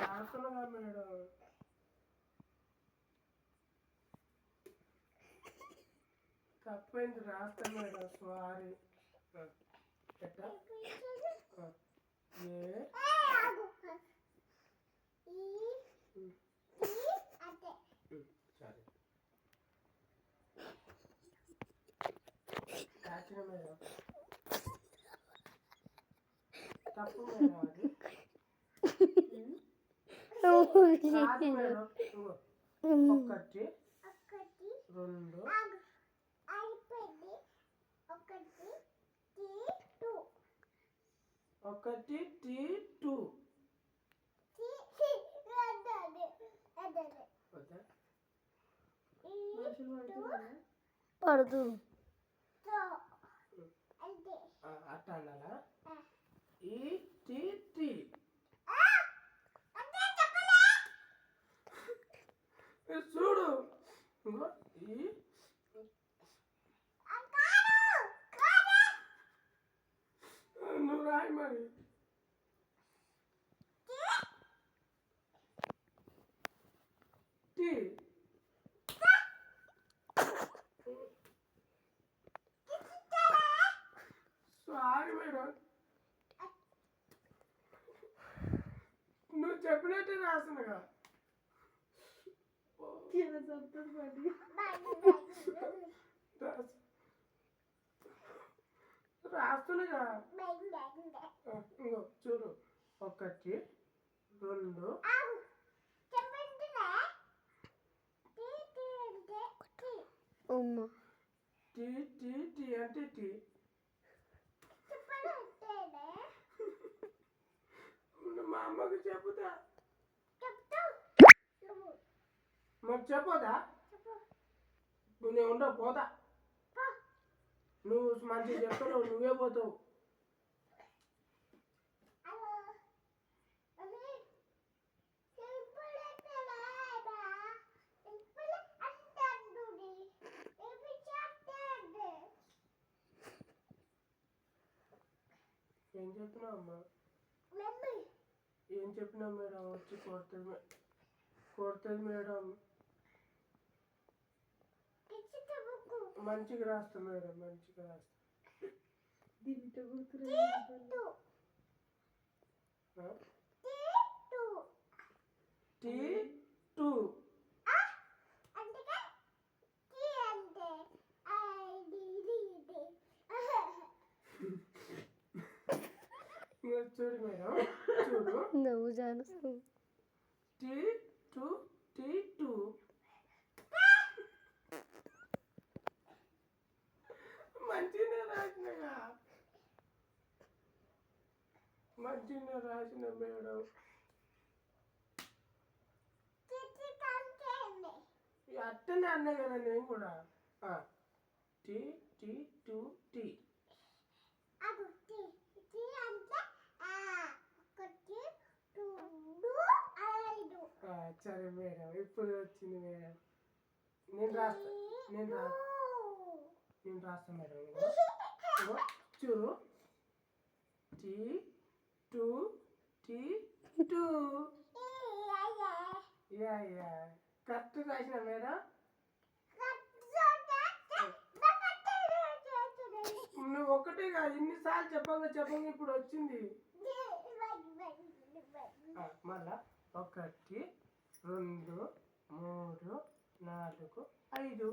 రాస్తున్నాగా madam. తప్పైంది రాస్తా madam, sorry. ఎట్లా సరే రాసిన మేడం. తప్పు మేడం అది. రాదు మేడం. ఒకటి రెండు ఒకటి T2 పడదు అట్లా అన్నారా? ETT చూడు. నువ్వు రాయి మరి. టీ సారీ మేడం, నువ్వు చెప్పినట్టే రాసినగా. రాస్తున్నగా. ఇంకో చూడు. ఒకటి రెండు టీ అంటే టీ. మా అమ్మకి చెప్పుతా. మరి చెప్పదా? నేను ఉండవు, పోతా. నువ్వు మంచిగా చెప్తావు, నువ్వే పోతావు. ఏం చెప్పినావు అమ్మా? ఏం చెప్పినావు మేడం? వచ్చి కొడుతుంది మేడం. మంచిగా రాస్తా మేడం, మంచిగా రాస్తా. T2 చూడు మేడం, చూడు. నువ్వు జాను T2 మంచిగా రాసినగా. మంచిగా రాసిన మేడం. అట్టనే అన్నా కదా నేను కూడా. T2 సరే మేడం, ఇప్పుడు వచ్చింది మేడం. నేను రాస్తా మేడం. చూడు. T2 కరెక్ట్ రాసిన మేడం. నువ్వు ఒకటే కాదు, ఇన్నిసార్లు చెప్పంగా ఇప్పుడు వచ్చింది. మళ్ళా 1 2 3 4 5